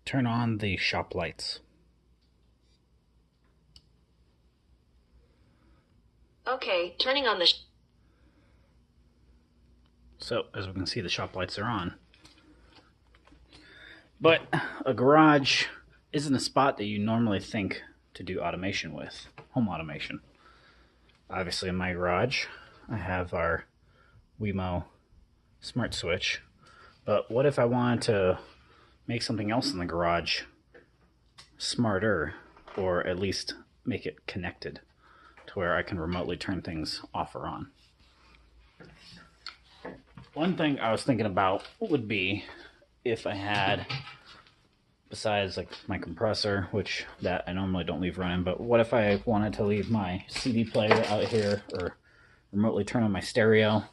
turn on the shop lights. Okay, turning on the. So, as we can see, the shop lights are on. But a garage isn't a spot that you normally think to do automation with, home automation. Obviously, in my garage, I have our Wemo smart switch. But what if I wanted to make something else in the garage smarter, or at least make it connected to where I can remotely turn things off or on? One thing I was thinking about would be if I had, besides like my compressor, which that I normally don't leave running, but what if I wanted to leave my CD player out here, or remotely turn on my stereo,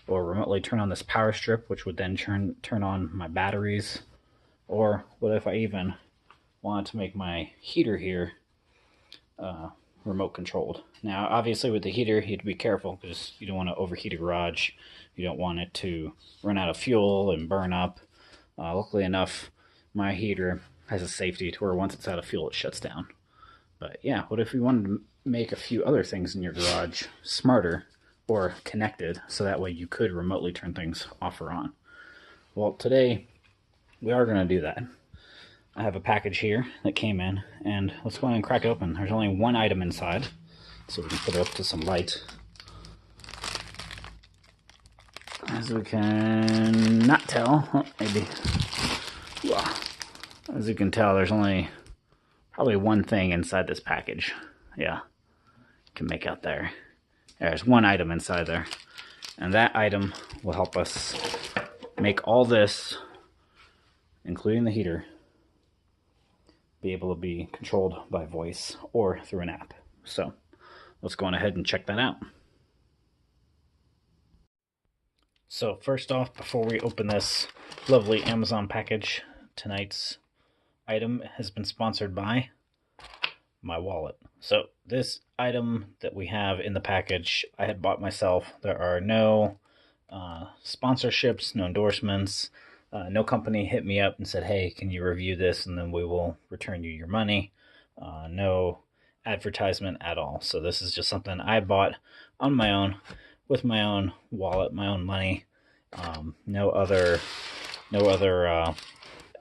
or remotely turn on this power strip, which would then turn on my batteries? Or what if I even wanted to make my heater here remote controlled? Now, obviously, with the heater, you have to be careful because you don't want to overheat a garage. You don't want it to run out of fuel and burn up. Luckily enough, my heater has a safety to where once it's out of fuel, it shuts down. But yeah, what if you wanted to make a few other things in your garage smarter or connected, so that way you could remotely turn things off or on? Well, today we are going to do that. I have a package here that came in, and let's go ahead and crack it open. There's only one item inside, so we can put it up to some light. As we can not tell, maybe, well, as you can tell, there's only probably one thing inside this package. Yeah, you can make out there. There's one item inside there, and that item will help us make all this, including the heater, be able to be controlled by voice or through an app. So let's go on ahead and check that out. So first off, before we open this lovely Amazon package, tonight's item has been sponsored by my wallet. So this item that we have in the package, I had bought myself. There are no sponsorships, no endorsements. No company hit me up and said, hey, can you review this and then we will return you your money. No advertisement at all. So this is just something I bought on my own with my own wallet, my own money. No other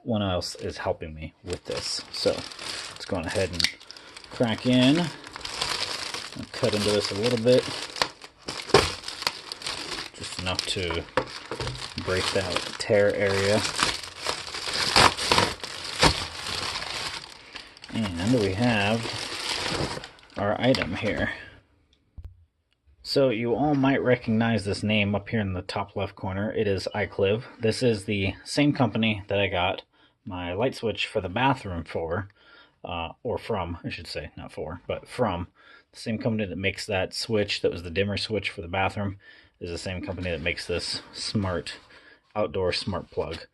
one else is helping me with this. So let's go on ahead and crack in. I'll cut into this a little bit, just enough to break that tear area. And we have our item here. So you all might recognize this name up here in the top left corner. It is iCliv. This is the same company that I got my light switch for the bathroom for, or from, I should say, not for, but from. The same company that makes that switch that was the dimmer switch for the bathroom is the same company that makes this smart outdoor smart plug.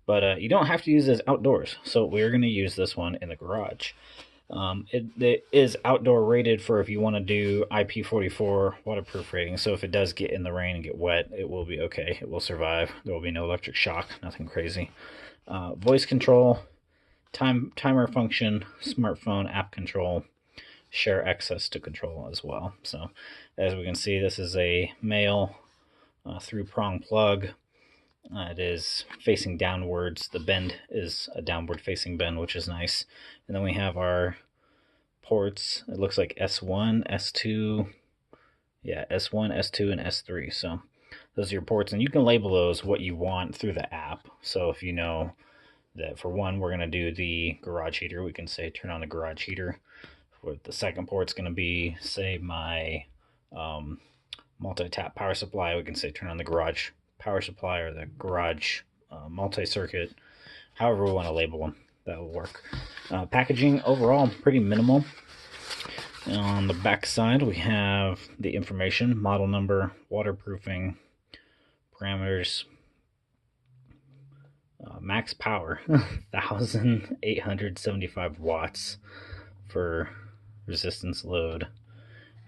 But you don't have to use this outdoors, so we're going to use this one in the garage. It is outdoor rated for if you want to do IP44 waterproof rating. So if it does get in the rain and get wet, it will be okay. It will survive. There will be no electric shock, nothing crazy. Voice control, timer function, smartphone app control, share access to control as well. So as we can see, this is a male 3-prong plug. It is facing downwards. The bend is a downward facing bend, which is nice. And then we have our ports. It looks like S1, S2, yeah, S1, S2, and S3. So those are your ports, and you can label those what you want through the app. So if you know that for one, we're going to do the garage heater, we can say turn on the garage heater. For the second port's going to be, say, my multi-tap power supply. We can say turn on the garage power supply or the garage multi-circuit. However we want to label them, that will work. Packaging overall pretty minimal. On the back side we have the information, model number, waterproofing, parameters, max power 1875 watts for resistance load,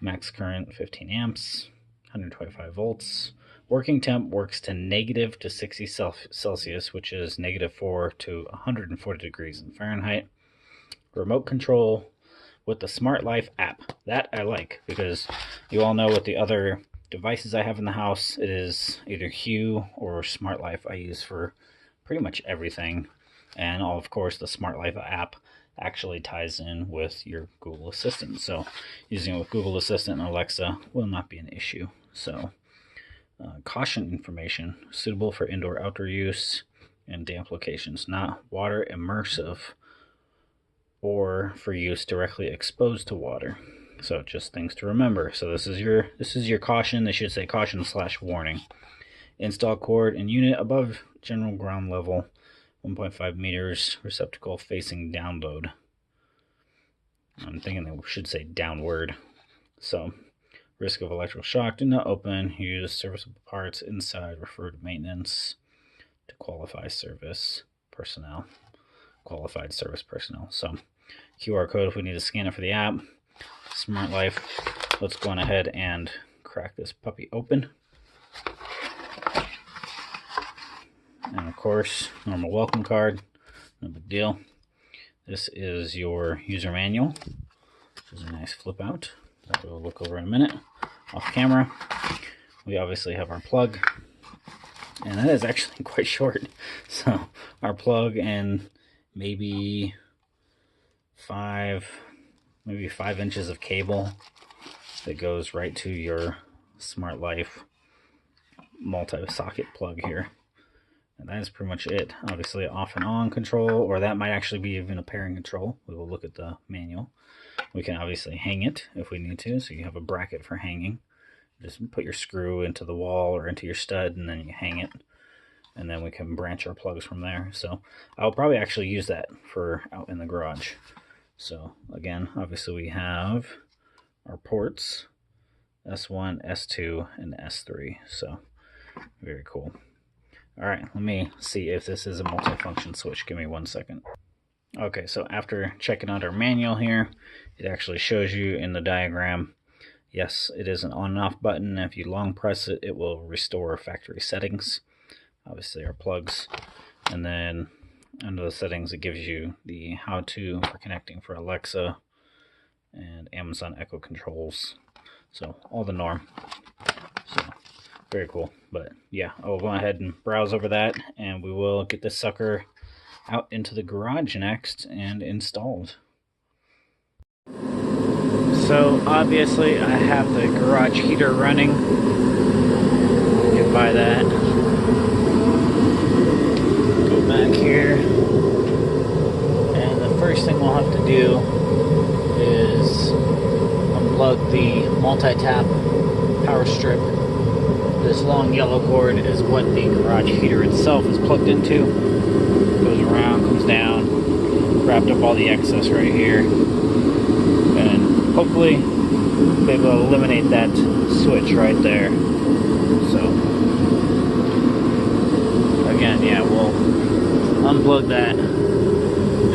max current 15 amps, 125 volts, Working temp works to negative to 60 Celsius, which is -4 to 140 degrees in Fahrenheit. Remote control with the Smart Life app. That I like, because you all know with the other devices I have in the house, it is either Hue or Smart Life I use for pretty much everything. And of course, the Smart Life app actually ties in with your Google Assistant. So using it with Google Assistant and Alexa will not be an issue. So caution information, suitable for indoor-outdoor use and damp locations, not water immersive or for use directly exposed to water. So just things to remember. So this is your caution. They should say caution/warning. Install cord and unit above general ground level, 1.5 meters, receptacle facing download. I'm thinking they should say downward. So risk of electrical shock, do not open, use serviceable parts inside, refer to maintenance to qualified service personnel. So QR code if we need to scan it for the app. Smart Life. Let's go on ahead and crack this puppy open. And of course, normal welcome card, no big deal. This is your user manual. This is a nice flip out that we'll look over in a minute. Off camera, we obviously have our plug, and that is actually quite short. So our plug and maybe 5 inches of cable that goes right to your Smart Life multi-socket plug here. And that is pretty much it. Obviously off and on control, or that might actually be even a pairing control. We will look at the manual. We can obviously hang it if we need to, so you have a bracket for hanging. Just put your screw into the wall or into your stud, and then you hang it. And then we can branch our plugs from there. So I'll probably actually use that for out in the garage. So again, obviously we have our ports, S1, S2, and S3. So very cool. All right, let me see if this is a multifunction switch. Give me 1 second. Okay, so after checking out our manual here, it actually shows you in the diagram, yes, it is an on and off button. If you long press it, it will restore factory settings. Obviously our plugs. And then under the settings, it gives you the how-to for connecting for Alexa and Amazon Echo controls. So all the norm. So very cool. But yeah, I'll go ahead and browse over that, and we will get this sucker out into the garage next and installed. So obviously I have the garage heater running. Get by that. Go back here. And the first thing we'll have to do is unplug the multi-tap power strip. This long yellow cord is what the garage heater itself is plugged into. Goes around, comes down, wrapped up all the excess right here, and hopefully be able to eliminate that switch right there. So again, yeah, we'll unplug that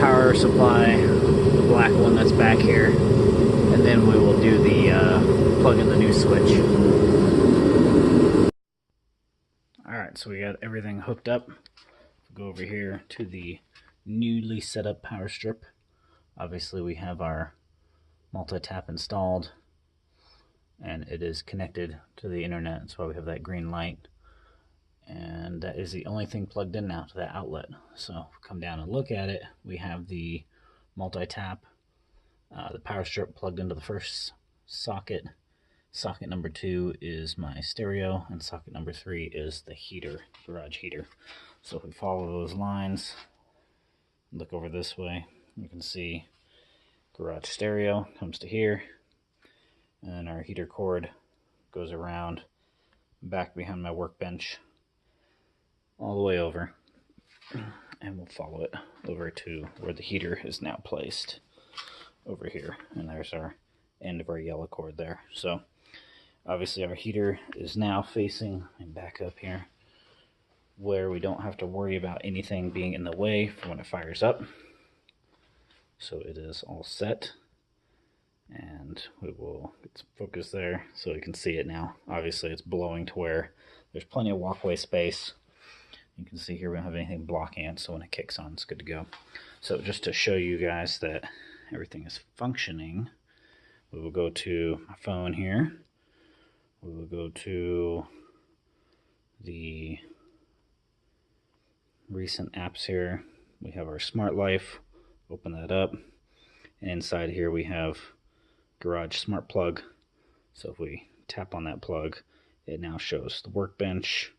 power supply, the black one that's back here, and then we will do the plug in the new switch. Alright, so we got everything hooked up. Go over here to the newly set up power strip. Obviously we have our multi-tap installed, and it is connected to the internet. That's why we have that green light, and that is the only thing plugged in now to that outlet. So if we come down and look at it, we have the multi-tap, the power strip plugged into the first socket. Socket number 2 is my stereo, and socket number 3 is the heater, garage heater. So if we follow those lines, look over this way, you can see garage stereo comes to here, and our heater cord goes around back behind my workbench all the way over, and we'll follow it over to where the heater is now placed over here, and there's our end of our yellow cord there. So obviously our heater is now facing and back up here where we don't have to worry about anything being in the way for when it fires up. So it is all set. And we will get some focus there so you can see it now. Obviously it's blowing to where there's plenty of walkway space. You can see here we don't have anything blocking it, so when it kicks on, it's good to go. So just to show you guys that everything is functioning, we will go to my phone here. We will go to the recent apps here. We have our Smart Life. Open that up. And inside here we have Garage Smart Plug. So if we tap on that plug, it now shows the workbench,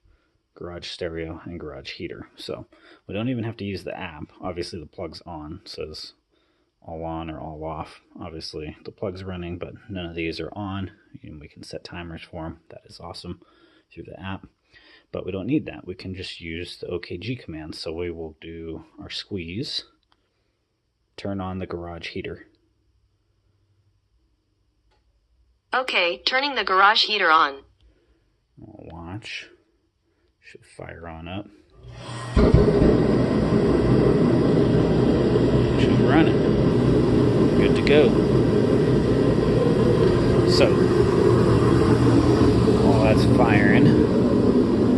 garage stereo, and garage heater. So we don't even have to use the app. Obviously the plug's on. It says all on or all off. Obviously the plug's running, but none of these are on. And we can set timers for them. That is awesome through the app. But we don't need that. We can just use the OKG command. So we will do our squeeze, turn on the garage heater. Okay, turning the garage heater on. We'll watch. Should fire on up. She's running. Good to go. So, while that's firing,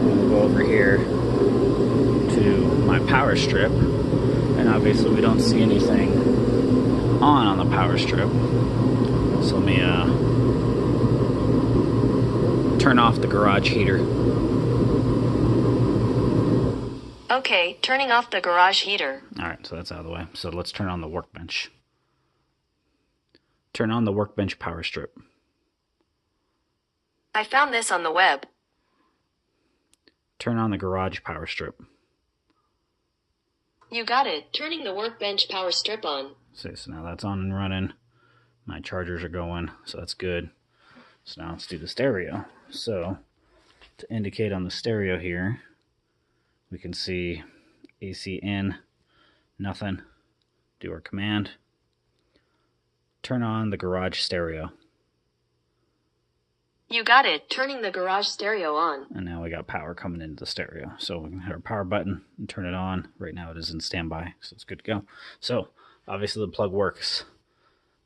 we'll go over here to my power strip. And obviously we don't see anything on the power strip. So let me turn off the garage heater. Okay, turning off the garage heater. Alright, so that's out of the way. So let's turn on the workbench. Turn on the workbench power strip. I found this on the web. Turn on the garage power strip. You got it. Turning the workbench power strip on. So now that's on and running. My chargers are going, so that's good. So now let's do the stereo. So to indicate on the stereo here, we can see AC in, nothing. Do our command. Turn on the garage stereo. You got it. Turning the garage stereo on. And now we got power coming into the stereo. So we can hit our power button and turn it on. Right now it is in standby, so it's good to go. So obviously the plug works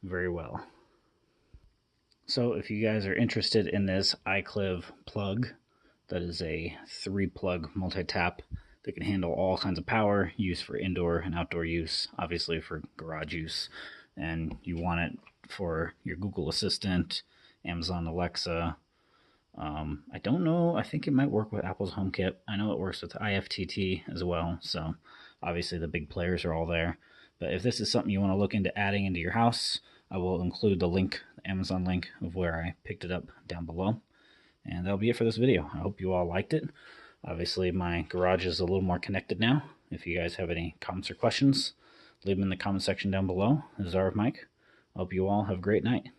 very well. So if you guys are interested in this iCliv plug, that is a 3-plug multi-tap that can handle all kinds of power, used for indoor and outdoor use, obviously for garage use. And you want it for your Google Assistant, Amazon Alexa. I don't know, I think it might work with Apple's HomeKit. I know it works with IFTT as well, so obviously the big players are all there. But if this is something you want to look into adding into your house, I will include the link, the Amazon link of where I picked it up down below. And that'll be it for this video. I hope you all liked it. Obviously my garage is a little more connected now. If you guys have any comments or questions, leave them in the comment section down below. This is RF Mike. I hope you all have a great night.